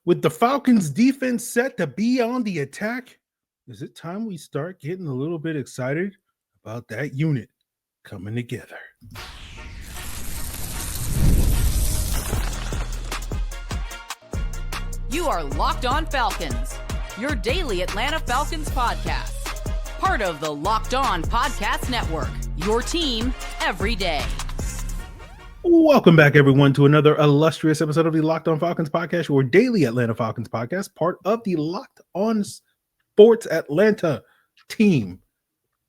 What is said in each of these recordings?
With the Falcons defense set to be on the attack, is it time we start getting a little bit excited about that unit coming together? You are Locked On Falcons, your daily Atlanta Falcons podcast. Part of the Locked On Podcast Network, your team every day. Welcome back, everyone, to another illustrious episode of the Locked On Falcons podcast, your daily Atlanta Falcons podcast, part of the Locked On Sports Atlanta team,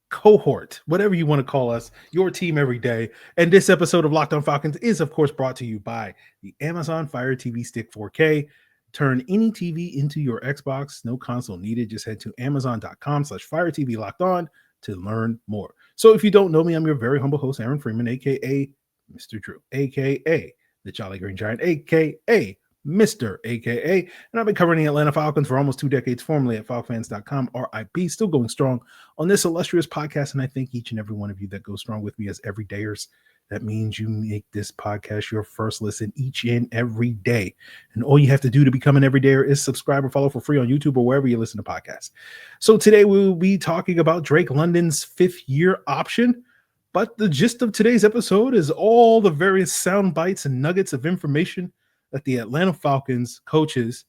cohort, whatever you want to call us, your team every day. And this episode of Locked On Falcons is, of course, brought to you by the Amazon Fire TV Stick 4K. Turn any TV into your Xbox. No console needed. Just head to amazon.com/Fire TV Locked On to learn more. So if you don't know me, I'm your very humble host, Aaron Freeman, a.k.a. Mr. Drew, a.k.a. the Jolly Green Giant, a.k.a. Mr. a.k.a. And I've been covering the Atlanta Falcons for almost 2 decades, formerly at falcfans.com, RIP, still going strong on this illustrious podcast. And I thank each and every one of you that goes strong with me as everydayers. That means you make this podcast your first listen each and every day. And all you have to do to become an everydayer is subscribe or follow for free on YouTube or wherever you listen to podcasts. So today we will be talking about Drake London's 5th-year option. But the gist of today's episode is all the various sound bites and nuggets of information that the Atlanta Falcons coaches,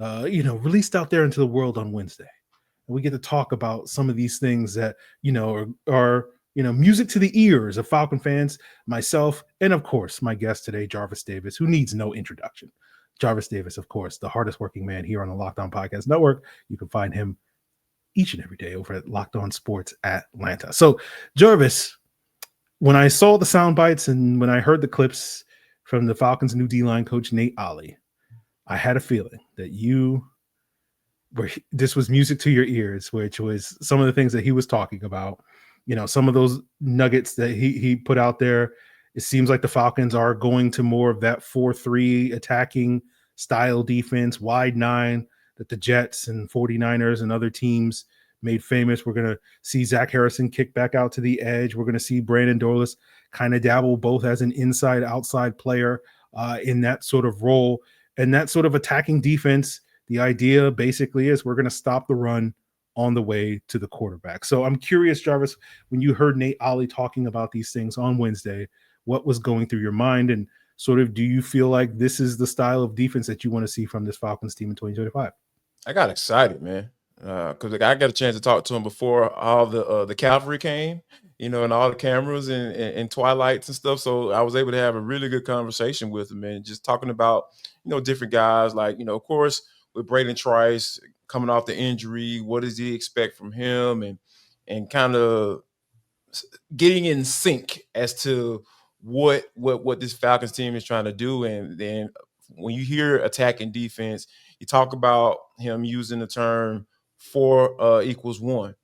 released out there into the world on Wednesday. And we get to talk about some of these things that, are music to the ears of Falcon fans, myself, and of course, my guest today, Jarvis Davis, who needs no introduction. Jarvis Davis, of course, the hardest working man here on the Locked On Podcast Network. You can find him each and every day over at Locked On Sports Atlanta. So, Jarvis, when I saw the sound bites and when I heard the clips from the Falcons' new D-line coach, Nate Ollie, I had a feeling that this was music to your ears, which was some of the things that he was talking about. Some of those nuggets that he put out there. It seems like the Falcons are going to more of that 4-3 attacking style defense, wide 9 that the Jets and 49ers and other teams made famous. We're going to see Zach Harrison kick back out to the edge. We're going to see Brandon Dorlus kind of dabble both as an inside-outside player in that sort of role. And that sort of attacking defense, the idea basically is we're going to stop the run on the way to the quarterback. So I'm curious, Jarvis, when you heard Nate Ollie talking about these things on Wednesday, what was going through your mind? And sort of, do you feel like this is the style of defense that you want to see from this Falcons team in 2025? I got excited, man, because I got a chance to talk to him before all the cavalry came, and all the cameras and twilights and stuff. So I was able to have a really good conversation with him, and just talking about, different guys, like, of course, with Braden Trice coming off the injury, what does he expect from him, and kind of getting in sync as to what this Falcons team is trying to do. And then when you hear attacking defense, you talk about him using the term 4 equals 1.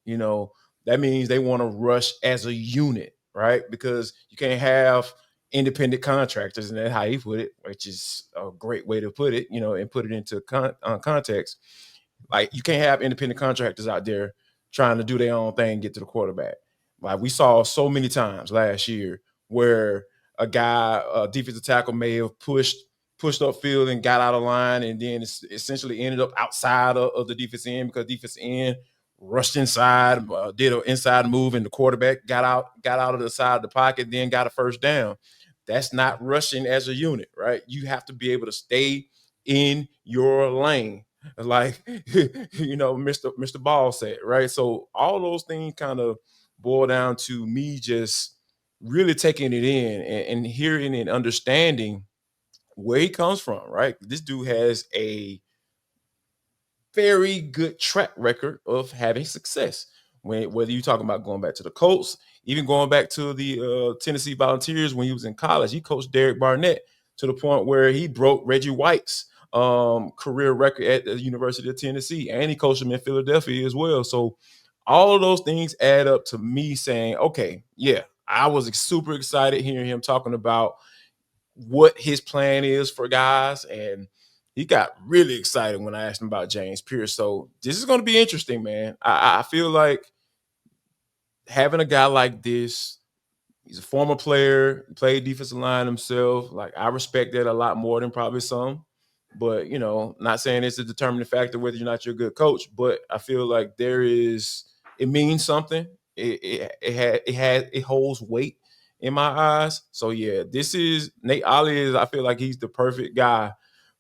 That means they want to rush as a unit, right? Because you can't have independent contractors, and that's how he put it, which is a great way to put it, and put it into context. Like, you can't have independent contractors out there trying to do their own thing and get to the quarterback. Like we saw so many times last year where a guy, a defensive tackle, may have pushed upfield and got out of line, and then essentially ended up outside of the defense end because defense end rushed inside, did an inside move, and the quarterback got out of the side of the pocket, then got a first down. That's not rushing as a unit, right? You have to be able to stay in your lane, like Mr. Ball said, right? So all those things kind of boil down to me just really taking it in and hearing and understanding where he comes from, right? This dude has a very good track record of having success. Whether you're talking about going back to the Colts, even going back to the Tennessee Volunteers when he was in college, he coached Derek Barnett to the point where he broke Reggie White's career record at the University of Tennessee, and he coached him in Philadelphia as well. So all of those things add up to me saying, okay, yeah, I was super excited hearing him talking about what his plan is for guys, and he got really excited when I asked him about James Pierce. So this is going to be interesting, man. I feel like having a guy like this, he's a former player, played defensive line himself. Like, I respect that a lot more than probably some. But, you know, not saying it's a determining factor whether you're not your good coach, but I feel like it means something. It holds weight in my eyes. So yeah, this is Nate Ollie I feel like he's the perfect guy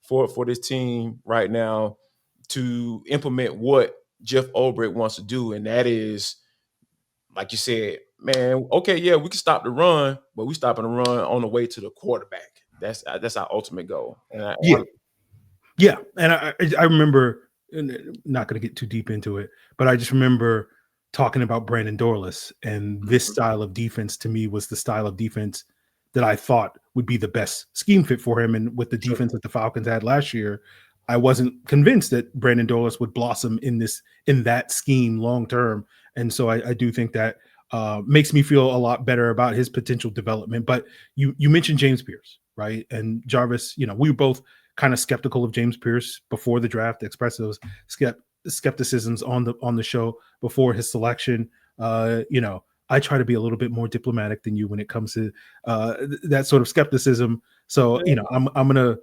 for this team right now to implement what Jeff Ulbrich wants to do. And that is, like you said, man, okay, yeah, we can stop the run, but we stopping the run on the way to the quarterback. That's our ultimate goal. And yeah. And I remember, not going to get too deep into it, but I just remember talking about Brandon Dorlus, and this style of defense to me was the style of defense that I thought would be the best scheme fit for him. And with the defense that the Falcons had last year, I wasn't convinced that Brandon Dorlus would blossom in that scheme long term. And so I do think that makes me feel a lot better about his potential development. But you mentioned James Pierce, right? And Jarvis, you know, we were both kind of skeptical of James Pierce before the draft, expressed those skepticisms on the show before his selection. You know, I try to be a little bit more diplomatic than you when it comes to that sort of skepticism. So, you know, I'm going to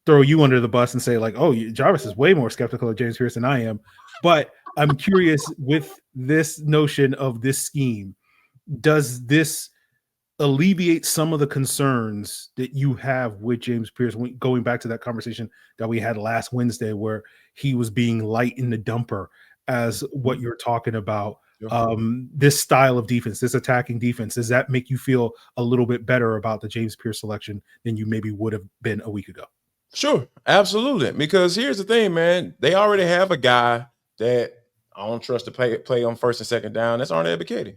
throw you under the bus and say like, oh, Jarvis is way more skeptical of James Pierce than I am. But I'm curious with this notion of this scheme, does this alleviate some of the concerns that you have with James Pierce, going back to that conversation that we had last Wednesday where he was being light in the dumper as what you're talking about? This style of defense, this attacking defense, does that make you feel a little bit better about the James Pierce selection than you maybe would have been a week ago? Sure, absolutely. Because here's the thing, man. They already have a guy that I don't trust to play on first and second down. That's Arnold Ebiketie,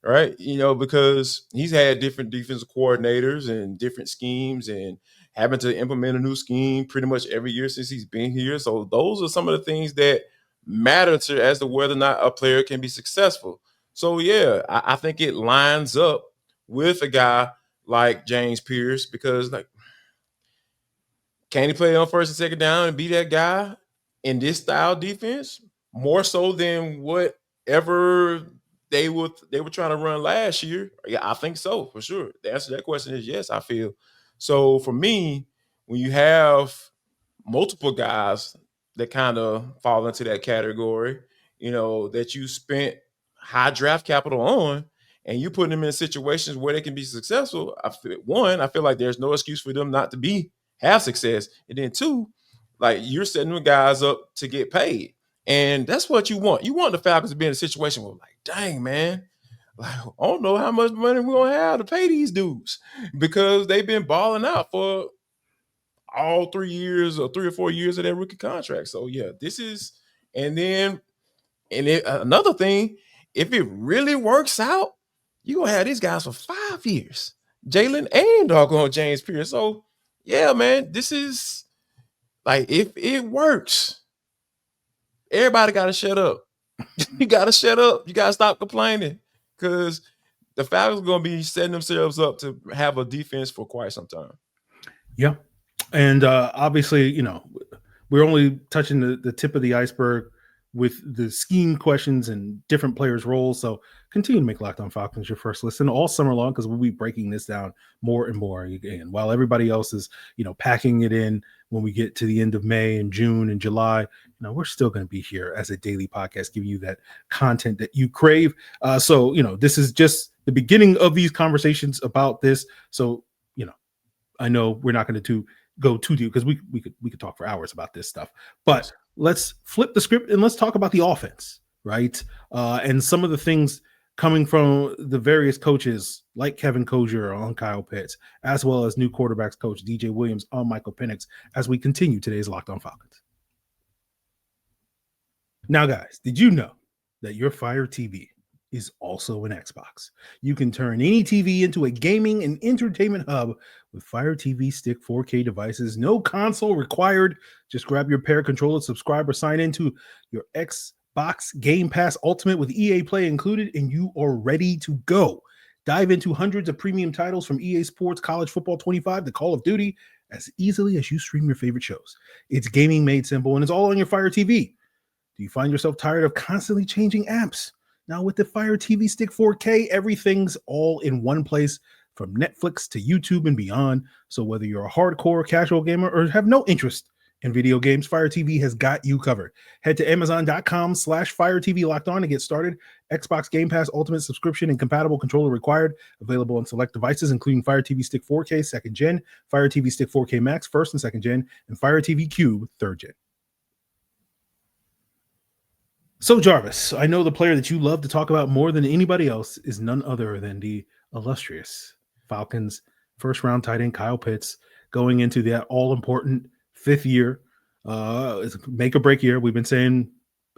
right? You know, because he's had different defensive coordinators and different schemes and having to implement a new scheme pretty much every year since he's been here. So those are some of the things that matter as to whether or not a player can be successful. So yeah, I think it lines up with a guy like James Pierce because, like, can he play on first and second down and be that guy in this style defense more so than whatever they were trying to run last year? Yeah, I think so, for sure. The answer to that question is yes, I feel. So for me, when you have multiple guys that kind of fall into that category, you know, that you spent high draft capital on, and you put them in situations where they can be successful, I feel like there's no excuse for them not to have success. And then two, like, you're setting the guys up to get paid. And that's what you want. You want the Falcons to be in a situation where, like, dang, man, like, I don't know how much money we're going to have to pay these dudes because they've been balling out for all 3 years or 3 or 4 years of their rookie contract. So, yeah, this is – another thing, if it really works out, you're going to have these guys for 5 years, Jalen and doggone James Pierce. So, yeah, man, this is like, if it works, everybody got to shut up. You got to shut up. You got to stop complaining because the Falcons are going to be setting themselves up to have a defense for quite some time. Yeah. And obviously, you know, we're only touching the tip of the iceberg with the scheme questions and different players' roles. So continue to make Locked On Falcons your first listen all summer long, because we'll be breaking this down more and more again. While everybody else is, you know, packing it in when we get to the end of May and June and July, you know, we're still going to be here as a daily podcast, giving you that content that you crave. So, you know, this is just the beginning of these conversations about this. So, you know, I know we're not going to go too deep because we could talk for hours about this stuff, but let's flip the script and let's talk about the offense, right? And some of the things coming from the various coaches like Kevin Kozier on Kyle Pitts, as well as new quarterbacks coach DJ Williams on Michael Penix, as we continue today's Locked On Falcons. Now, guys, did you know that your Fire TV is also an Xbox? You can turn any TV into a gaming and entertainment hub with Fire TV Stick 4K devices. No console required. Just grab your pair, controller, subscribe, or sign into your Xbox Game Pass Ultimate with EA Play included, and you are ready to go. Dive into hundreds of premium titles from EA Sports, College Football 25 to Call of Duty as easily as you stream your favorite shows. It's gaming made simple, and it's all on your Fire TV. Do you find yourself tired of constantly changing apps? Now with the Fire TV Stick 4K, everything's all in one place, from Netflix to YouTube and beyond. So whether you're a hardcore casual gamer or have no interest and video games, Fire TV has got you covered. Head to Amazon.com/Fire TV Locked On to get started. Xbox Game Pass Ultimate subscription and compatible controller required. Available on select devices, including Fire TV Stick 4K 2nd Gen, Fire TV Stick 4K Max 1st and 2nd Gen, and Fire TV Cube 3rd Gen. So, Jarvis, I know the player that you love to talk about more than anybody else is none other than the illustrious Falcons first-round tight end Kyle Pitts, going into that all-important 5th year. It's a make-or-break year. We've been saying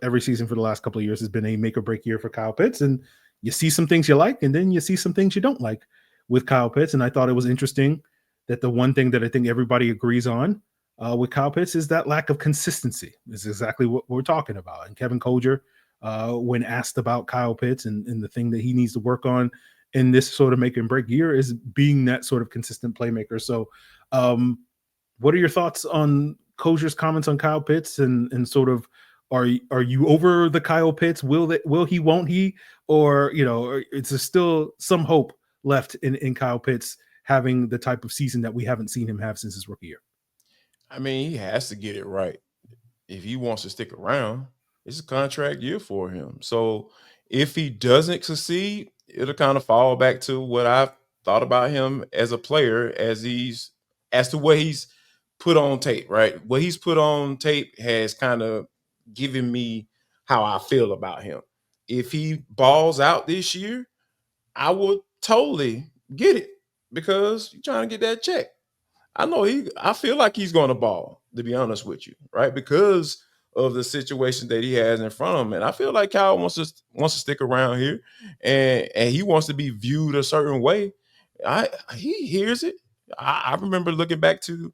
every season for the last couple of years has been a make-or-break year for Kyle Pitts, and you see some things you like, and then you see some things you don't like with Kyle Pitts, and I thought it was interesting that the one thing that I think everybody agrees on with Kyle Pitts is that lack of consistency is exactly what we're talking about. And Kevin Koger, when asked about Kyle Pitts and the thing that he needs to work on in this sort of make and break year is being that sort of consistent playmaker. So what are your thoughts on Koger's comments on Kyle Pitts and sort of, are you over the Kyle Pitts? Will he, won't he? Or, is there still some hope left in Kyle Pitts having the type of season that we haven't seen him have since his rookie year? I mean, he has to get it right if he wants to stick around. It's a contract year for him. So if he doesn't succeed, it'll kind of fall back to what I've thought about him as a player, as to what he's put on tape, right? What he's put on tape has kind of given me how I feel about him. If he balls out this year, I would totally get it because you're trying to get that check. I feel like he's going to ball, to be honest with you, right? Because of the situation that he has in front of him. And I feel like Kyle wants to stick around here and he wants to be viewed a certain way. He hears it. I remember looking back to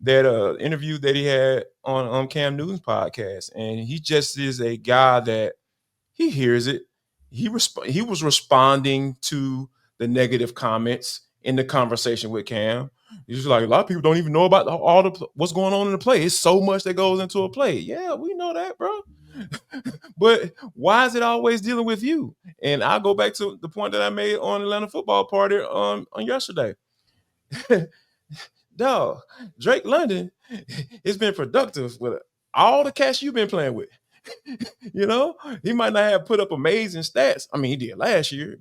that interview that he had on Cam Newton's podcast, and he just is a guy that he hears it. He was responding to the negative comments in the conversation with Cam. He's like, a lot of people don't even know about what's going on in the play. It's so much that goes into a play. Yeah, we know that, bro. But why is it always dealing with you? And I'll go back to the point that I made on Atlanta Football Party on yesterday. Dog, Drake London has been productive with all the cash you've been playing with. He might not have put up amazing stats. I mean, he did last year.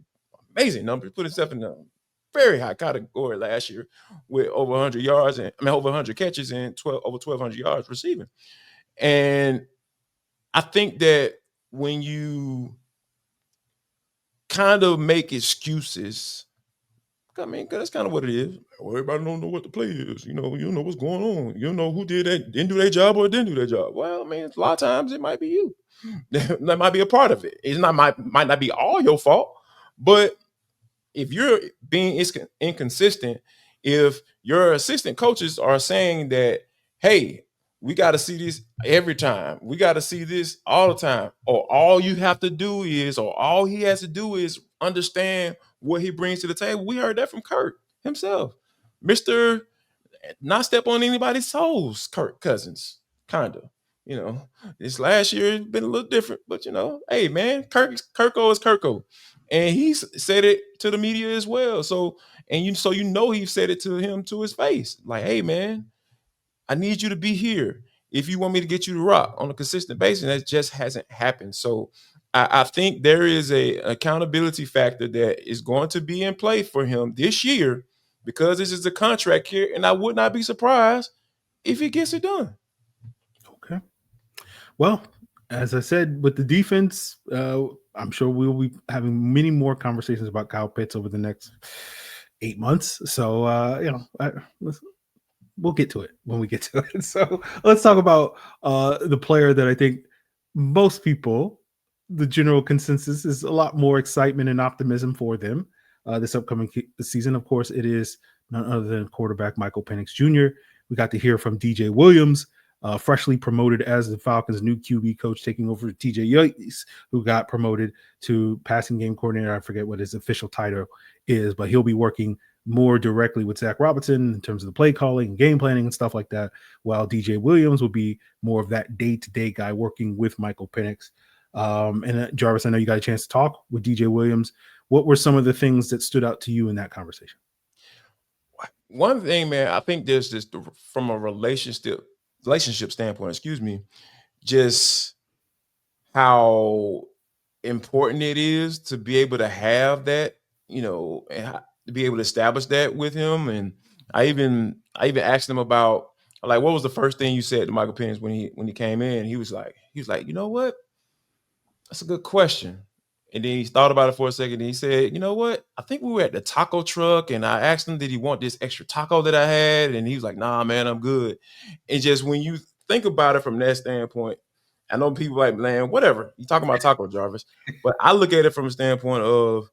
Amazing numbers. Put himself in a very high category last year with over 100 yards over 100 catches and over 1,200 yards receiving. And I think that when you kind of make excuses, I mean, that's kind of what it is. Everybody don't know what the play is. You know what's going on. You don't know who didn't do their job or didn't do their job. Well, I mean, a lot of times it might be you. That might be a part of it. It's might not be all your fault, but if you're being inconsistent, if your assistant coaches are saying that, hey, we got to see this every time, we got to see this all the time, or all you have to do is, or all he has to do is understand what he brings to the table. We heard that from Kirk himself. Mr. Not step on anybody's toes, Kirk Cousins, kind of. This last year has been a little different, but hey, man, Kirko is Kirko. And he's said it to the media as well. So he said it to him to his face. Like, hey, man, I need you to be here if you want me to get you to rock on a consistent basis. And that just hasn't happened. So I think there is an accountability factor that is going to be in play for him this year because this is a contract here. And I would not be surprised if he gets it done. Okay. Well, as I said, with the defense, I'm sure we'll be having many more conversations about Kyle Pitts over the next 8 months. So, we'll get to it when we get to it. So let's talk about the player that I think most people, the general consensus is a lot more excitement and optimism for them this upcoming season. Of course, it is none other than quarterback Michael Penix Jr. We got to hear from DJ Williams, freshly promoted as the Falcons' new QB coach, taking over TJ Yates, who got promoted to passing game coordinator. I forget what his official title is, but he'll be working more directly with Zach Robinson in terms of the play calling and game planning and stuff like that, while DJ Williams will be more of that day-to-day guy working with Michael Penix. And Jarvis, I know you got a chance to talk with DJ Williams. What were some of the things that stood out to you in that conversation? One thing, man, I think there's this from a relationship standpoint, just how important it is to be able to have that, and to be able to establish that with him. And I even asked him about, like, what was the first thing you said to Michael Penix when he came in? He was like, you know what? That's a good question. And then he thought about it for a second. And he said, you know what? I think we were at the taco truck and I asked him, did he want this extra taco that I had? And he was like, nah, man, I'm good. And just when you think about it from that standpoint, I know people like, man, whatever. You talking about taco, Jarvis. But I look at it from a standpoint of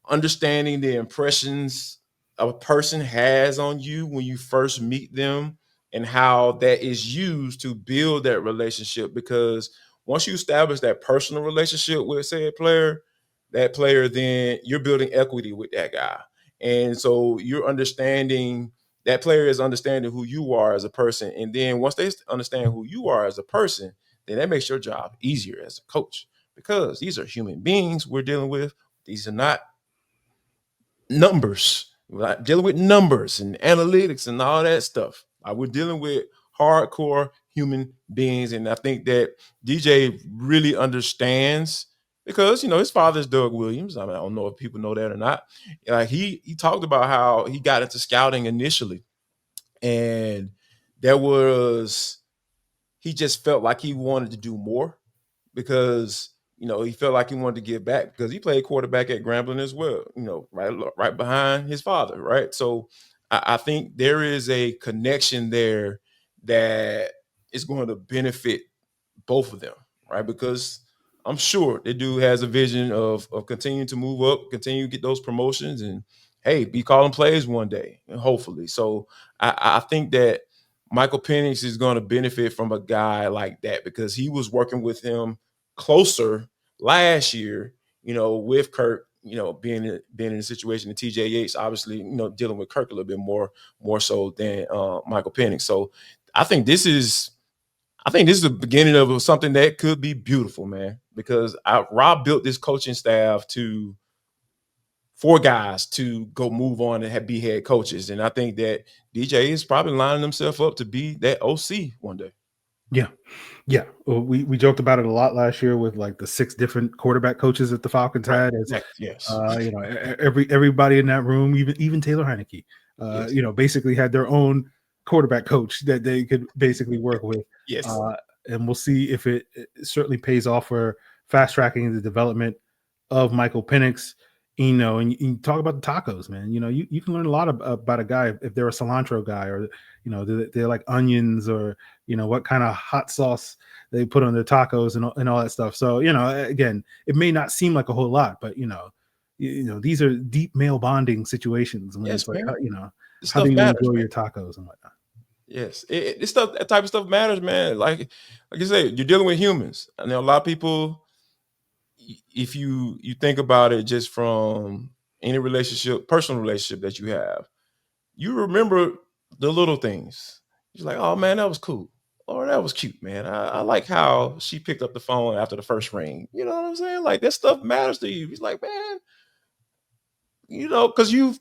understanding the impressions a person has on you when you first meet them and how that is used to build that relationship. Because once you establish that personal relationship with said player, that player, then you're building equity with that guy. And so you're understanding that player is understanding who you are as a person. And then once they understand who you are as a person, then that makes your job easier as a coach, because these are human beings we're dealing with. These are not numbers. We're not dealing with numbers and analytics and all that stuff. We're dealing with hardcore human beings. And I think that DJ really understands, because his father's Doug Williams. I don't know if people know that or not. He talked about how he got into scouting initially, and he just felt like he wanted to do more, because he felt like he wanted to give back, because he played quarterback at Grambling as well, right behind his father, right? So I think there is a connection there that is going to benefit both of them, right? Because I'm sure the dude has a vision of continuing to move up, continue to get those promotions, and hey, be calling plays one day, and hopefully. So I think that Michael Penix is going to benefit from a guy like that, because he was working with him closer last year, with Kirk, being in a situation, and TJ Yates obviously, dealing with Kirk a little bit more so than Michael Penix. So I think this is the beginning of something that could be beautiful, man, because Rob built this coaching staff for guys to go move on and be head coaches. And I think that DJ is probably lining himself up to be that OC one day. Yeah. Yeah. Well, we joked about it a lot last year with like the 6 different quarterback coaches that the Falcons had. Yes. Everybody in that room, even Taylor Heineke, Yes. basically had their own quarterback coach that they could basically work with. Yes. And we'll see if it certainly pays off for fast tracking the development of Michael Penix. And you talk about the tacos, man. You can learn a lot about a guy if they're a cilantro guy, or they're like onions, or what kind of hot sauce they put on their tacos and all that stuff. So again, it may not seem like a whole lot, but these are deep male bonding situations when it's like how do you enjoy your tacos and whatnot. Yes, that type of stuff matters, man. Like you said, you're dealing with humans. I know a lot of people, if you think about it just from any personal relationship that you have, you remember the little things. You're like, oh man, that was cool. Or that was cute, man. I like how she picked up the phone after the first ring. You know what I'm saying? Like, that stuff matters to you. He's like, man, because you've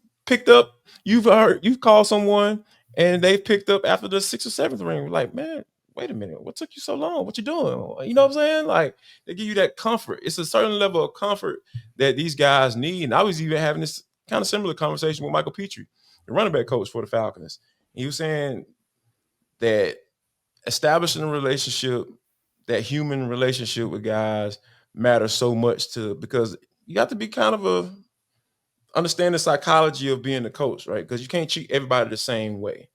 called someone and they've picked up after the 6th or 7th ring. We're like, man, wait a minute, what took you so long? What you doing? You know what I'm saying? Like, they give you that comfort. It's a certain level of comfort that these guys need. And I was even having this kind of similar conversation with Michael Petrie, the running back coach for the Falcons. He was saying that establishing a relationship, that human relationship with guys, matters so much because you got to be kind of understand the psychology of being a coach, right? Because you can't treat everybody the same way.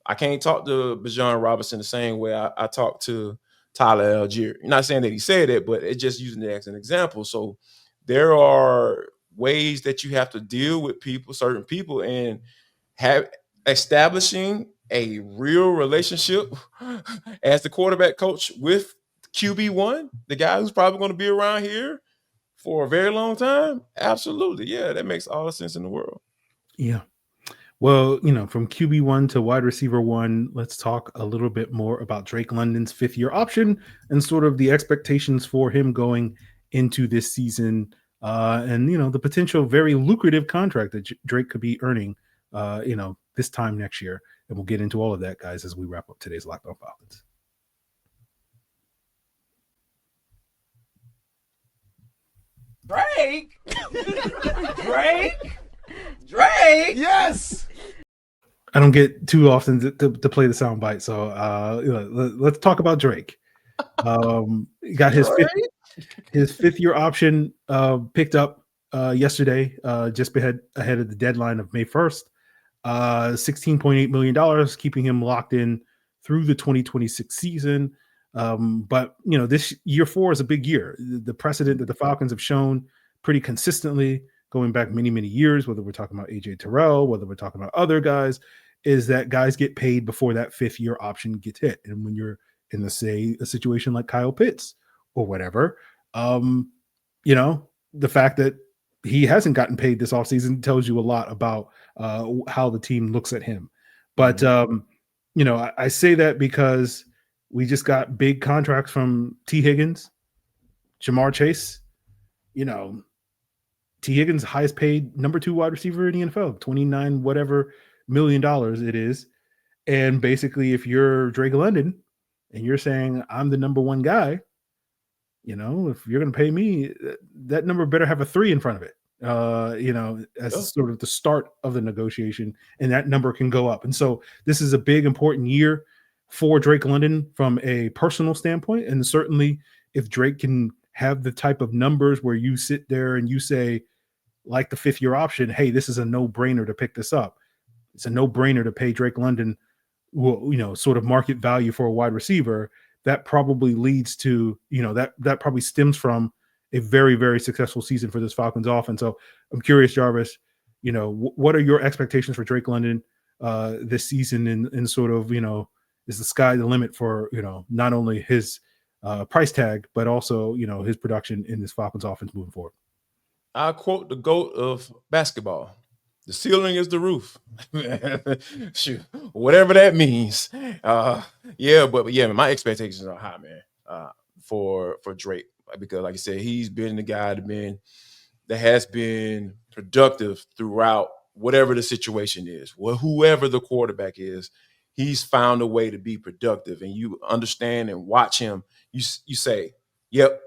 I can't talk to Bijan Robinson the same way I talk to Tyler Algier. You're not saying that he said it, but it's just using it as an example. So there are ways that you have to deal with certain people, and establishing a real relationship as the quarterback coach with QB1, the guy who's probably going to be around here for a very long time. Absolutely. Yeah, that makes all the sense in the world. Yeah. Well, from QB1 to wide receiver 1, let's talk a little bit more about Drake London's 5th-year option and sort of the expectations for him going into this season, and the potential very lucrative contract that Drake could be earning this time next year. And we'll get into all of that, guys, as we wrap up today's Locked On Falcons. Drake. Yes. I don't get too often to play the soundbite, so let's talk about Drake. Got his fifth-year option picked up yesterday, just ahead of the deadline of May 1st. $16.8 million, keeping him locked in through the 2026 season. But this year 4 is a big year. The precedent that the Falcons have shown pretty consistently going back many, many years, whether we're talking about AJ Terrell, whether we're talking about other guys, is that guys get paid before that 5th-year option gets hit. And when you're in a situation like Kyle Pitts or whatever, the fact that he hasn't gotten paid this offseason tells you a lot about how the team looks at him. But, I say that because we just got big contracts from T. Higgins, Jamar Chase. T. Higgins, highest paid number 2 wide receiver in the NFL, $29 whatever million it is. And basically, if you're Drake London and you're saying I'm the number 1 guy, if you're going to pay me, that number better have a 3 in front of it. As sort of the start of the negotiation, and that number can go up. And so this is a big, important year for Drake London from a personal standpoint. And certainly if Drake can have the type of numbers where you sit there and you say, like the 5th-year option, hey, this is a no-brainer to pick this up. It's a no-brainer to pay Drake London, sort of market value for a wide receiver. That probably leads to, that probably stems from a very, very successful season for this Falcons offense. So I'm curious, Jarvis, what are your expectations for Drake London this season, and sort of, is the sky the limit for, not only his price tag, but also, his production in this Falcons offense moving forward? I'll quote the GOAT of basketball. The ceiling is the roof. Shoot, whatever that means. But my expectations are high, man, for Drake. Because like I said, he's been the guy that has been productive throughout whatever the situation is. Well, whoever the quarterback is, he's found a way to be productive. And you understand and watch him. You say, yep,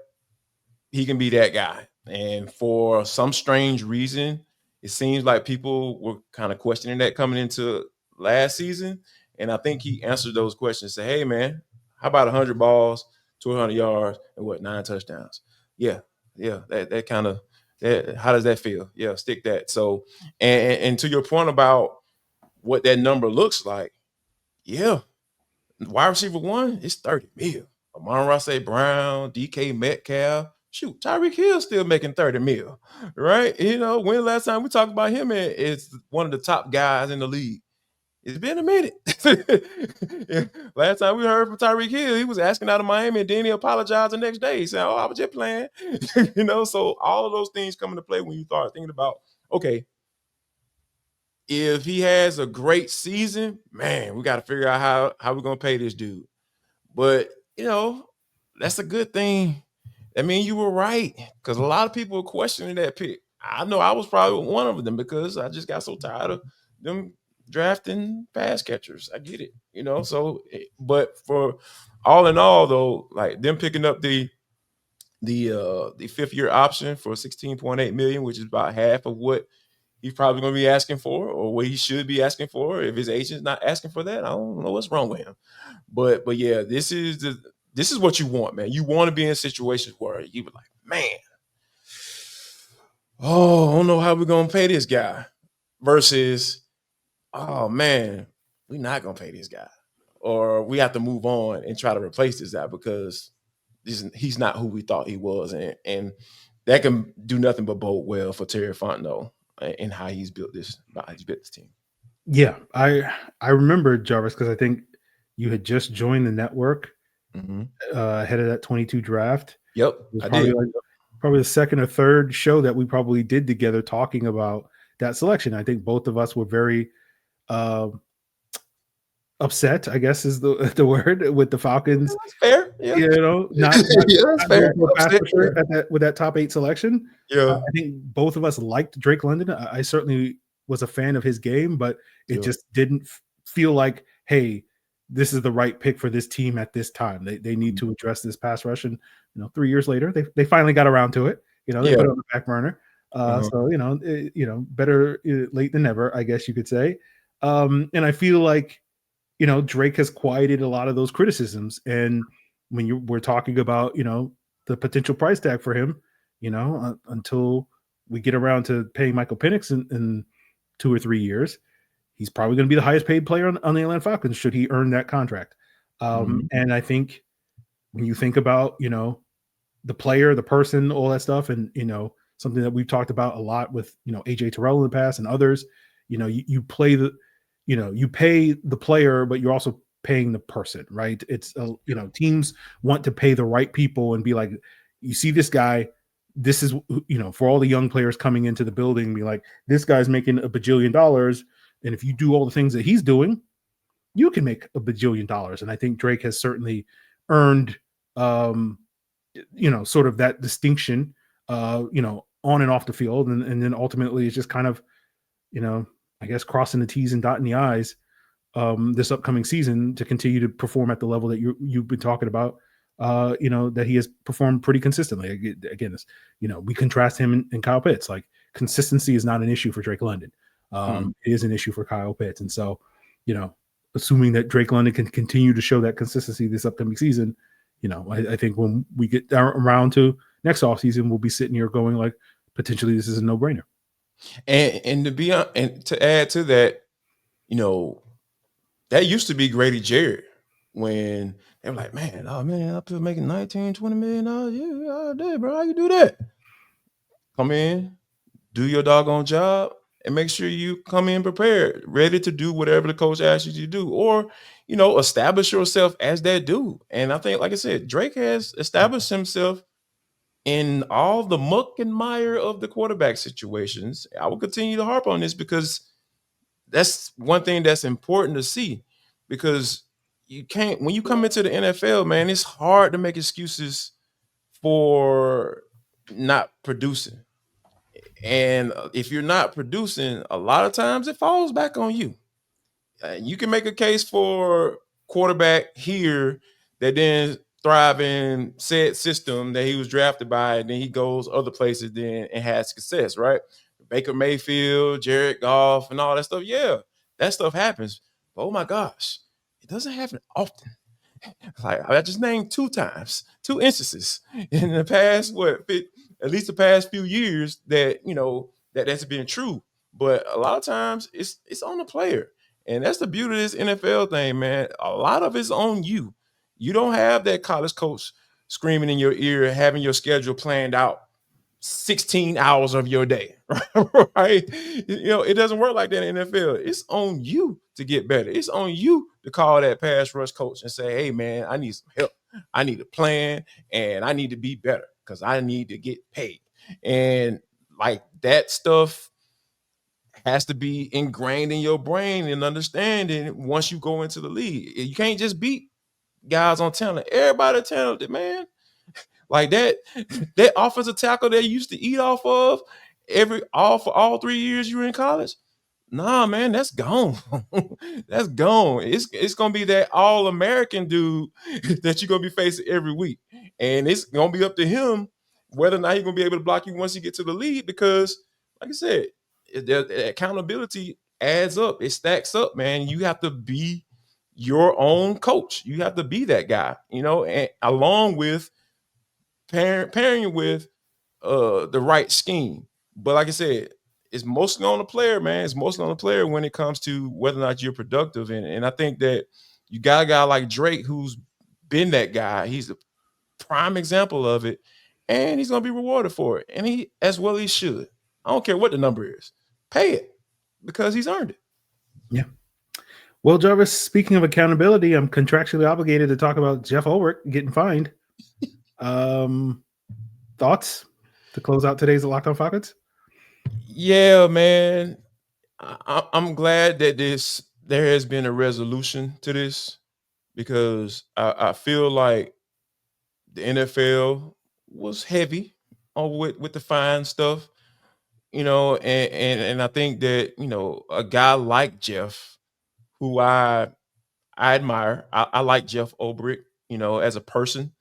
he can be that guy. And for some strange reason, it seems like people were kind of questioning that coming into last season. And I think he answered those questions. Say, hey, man, how about 100 balls, 200 yards, and 9 touchdowns? Yeah. That kind of, how does that feel? Yeah, stick that. So, and to your point about what that number looks like, yeah, wide receiver 1 is 30 mil. Amon-Ra St. Brown, DK Metcalf. Shoot, Tyreek Hill still making 30 mil, right? When the last time we talked about him, it's one of the top guys in the league. It's been a minute. Last time we heard from Tyreek Hill, he was asking out of Miami, and then he apologized the next day. He said, I was just playing. So all of those things come into play when you start thinking about, okay, if he has a great season, man, we got to figure out how we're going to pay this dude. But, that's a good thing. I mean, you were right, because a lot of people are questioning that pick. I know I was probably one of them because I just got so tired of them drafting pass catchers. I get it, So, but for all in all, though, like them picking up the 5th-year option for $16.8 million, which is about half of what he's probably going to be asking for, or what he should be asking for. If his agent's not asking for that, I don't know what's wrong with him. But yeah, this is what you want, man. You want to be in situations where you were like, man, I don't know how we're going to pay this guy, versus, oh, man, we're not going to pay this guy, or we have to move on and try to replace this guy because he's not who we thought he was. And that can do nothing but bode well for Terry Fontenot and how he's built this team. Yeah, I remember, Jarvis, because I think you had just joined the network ahead of that 22 draft. Yep, I did. Probably the second or third show that we probably did together talking about that selection. I think both of us were very upset, I guess is the word, with the Falcons. That's fair. Yeah. Not fair. With that top 8 selection. Yeah. I think both of us liked Drake London. I certainly was a fan of his game, but it just didn't feel like, hey, this is the right pick for this team at this time. They need to address this pass rush. And 3 years later, they finally got around to it. They put it on the back burner. So better late than never, I guess you could say. And I feel like Drake has quieted a lot of those criticisms. And when we're talking about the potential price tag for him, until we get around to paying Michael Penix in 2 or 3 years, he's probably going to be the highest paid player on the Atlanta Falcons should he earn that contract. And I think when you think about, the player, the person, all that stuff, and, something that we've talked about a lot with, AJ Terrell in the past and others, you play you pay the player, but you're also paying the person, right? It's, teams want to pay the right people and be like, you see this guy, this is, for all the young players coming into the building, be like, this guy's making $1 bajillion. And if you do all the things that he's doing, you can make $1 bajillion. And I think Drake has certainly earned, sort of that distinction, on and off the field. And then ultimately it's just kind of, I guess crossing the T's and dotting the I's this upcoming season to continue to perform at the level that you've been talking about, that he has performed pretty consistently. Again, this, we contrast him and Kyle Pitts. Like, consistency is not an issue for Drake London. It is an issue for Kyle Pitts. And so, assuming that Drake London can continue to show that consistency this upcoming season, I think when we get around to next offseason, we'll be sitting here going like, potentially this is a no-brainer. And to add to that, that used to be Grady Jarrett when they were like, man, up here making $19-20 million. Yeah, bro, how you do that? Come in, do your doggone job, and make sure you come in prepared, ready to do whatever the coach asks you to do, or establish yourself as that dude. And I think, like I said, Drake has established himself in all the muck and mire of the quarterback situations. I will continue to harp on this because that's one thing that's important to see, because you can't, when you come into the NFL, man, it's hard to make excuses for not producing. And if you're not producing, a lot of times it falls back on you. You can make a case for quarterback here that then thrive in said system that he was drafted by, and then he goes other places then and has success, right? Baker Mayfield, Jared Goff, and all that stuff. Yeah, that stuff happens. But oh my gosh, it doesn't happen often. Like, I just named 2 instances in the past, at least the past few years that that's been true. But a lot of times it's on the player. And that's the beauty of this NFL thing, man. A lot of it's on you. You don't have that college coach screaming in your ear, having your schedule planned out 16 hours of your day, right? It doesn't work like that in the NFL. It's on you to get better. It's on you to call that pass rush coach and say, hey, man, I need some help. I need a plan, and I need to be better because I need to get paid. And like that stuff has to be ingrained in your brain and understanding once you go into the league. You can't just beat guys on talent. Everybody talented, man. Like that offensive tackle they used to eat off of for all 3 years you were in college. Nah, man, that's gone. That's gone. It's gonna be that all-American dude that you're gonna be facing every week. And it's gonna be up to him whether or not he's gonna be able to block you once you get to the league, because, like I said, the accountability adds up. It stacks up, man. You have to be your own coach. You have to be that guy, and along with pairing with the right scheme. But like I said, it's mostly on the player, man. It's mostly on the player when it comes to whether or not you're productive. And I think that you got a guy like Drake who's been that guy. He's a prime example of it, and he's going to be rewarded for it. And he should. I don't care what the number is. Pay it because he's earned it. Yeah. Well, Jarvis, speaking of accountability, I'm contractually obligated to talk about Jeff Ulrich getting fined. Thoughts to close out today's Locked On Falcons? Yeah, man. I'm glad that there has been a resolution to this, because I feel like the NFL was heavy with the fine stuff, and I think that, a guy like Jeff, who I admire. I like Jeff Ulbrich, as a person,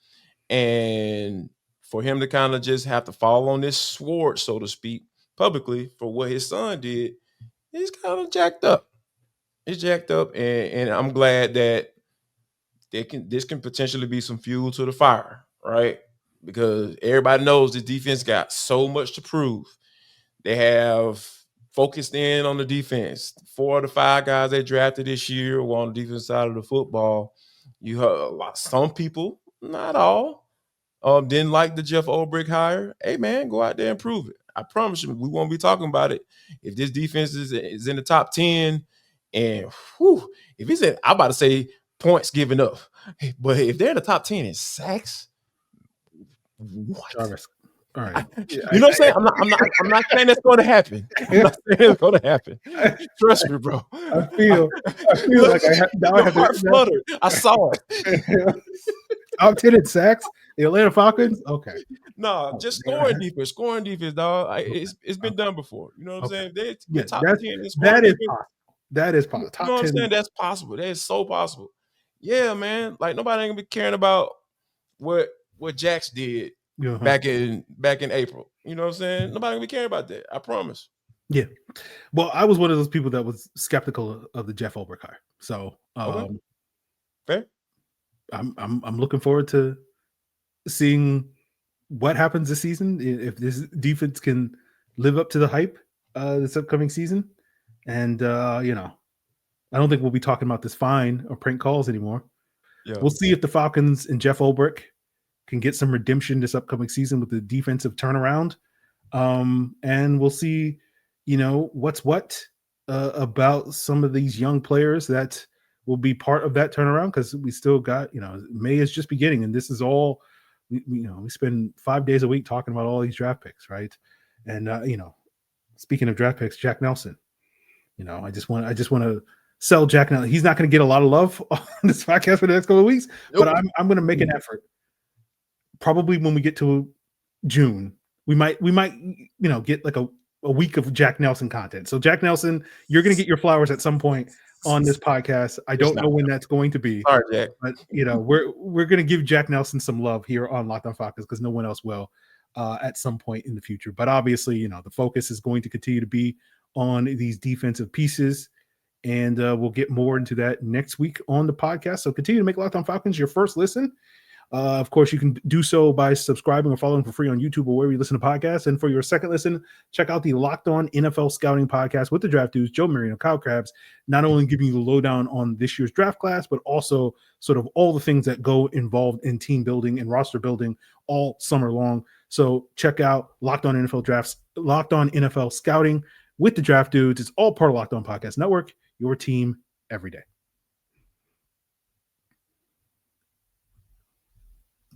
and for him to kind of just have to fall on this sword, so to speak, publicly for what his son did, he's kind of jacked up. It's jacked up, and I'm glad that this can potentially be some fuel to the fire, right? Because everybody knows this defense got so much to prove. They have focused in on the defense. 4 of the 5 guys they drafted this year were on the defense side of the football. You heard some people, not all, didn't like the Jeff Ulbrich hire. Hey, man, go out there and prove it. I promise you, we won't be talking about it. If this defense is in the top 10, and if he's I'm about to say points given up, but if they're in the top 10 in sacks, what? Jarvis. All right. You know what I'm saying? I'm not saying that's going to happen. I'm not saying it's going to happen. Trust me, bro. I feel like I have to flutter. I saw it. Top 10 in sacks. The Atlanta Falcons. Okay. No, just scoring defense. Scoring defense, dog. It's been done before. You know what I'm saying? They're top 10 in scoring defense. That is possible. You know what I'm saying? That's possible. That is so possible. Yeah, man. Like nobody ain't gonna be caring about what Jax did back in April. You know what I'm saying? Nobody gonna be caring about that. I promise. Yeah. Well, I was one of those people that was skeptical of the Jeff Ulbrich hire. So fair. I'm looking forward to seeing what happens this season, if this defense can live up to the hype this upcoming season. And I don't think we'll be talking about this fine or prank calls anymore. Yeah. We'll see if the Falcons and Jeff Ulbrich can get some redemption this upcoming season with the defensive turnaround. And we'll see, what's what about some of these young players that will be part of that turnaround, because we still got, May is just beginning, and this is all, we spend 5 days a week talking about all these draft picks, right? And speaking of draft picks, Jack Nelson, I just want to sell Jack Nelson. He's not going to get a lot of love on this podcast for the next couple of weeks, but I'm going to make an effort. Probably when we get to June, we might get like a week of Jack Nelson content. So Jack Nelson, you're going to get your flowers at some point on this podcast. I don't know when that's going to be. Sorry, Jack. But we're going to give Jack Nelson some love here on Locked On Falcons, because no one else will at some point in the future. But obviously, the focus is going to continue to be on these defensive pieces, and we'll get more into that next week on the podcast. So continue to make Locked On Falcons your first listen. Of course, you can do so by subscribing or following for free on YouTube or wherever you listen to podcasts. And for your second listen, check out the Locked On NFL Scouting podcast with the draft dudes, Joe Marino, Kyle Krabs, not only giving you the lowdown on this year's draft class, but also sort of all the things that go involved in team building and roster building all summer long. So check out Locked On NFL Scouting with the draft dudes. It's all part of Locked On Podcast Network, your team every day.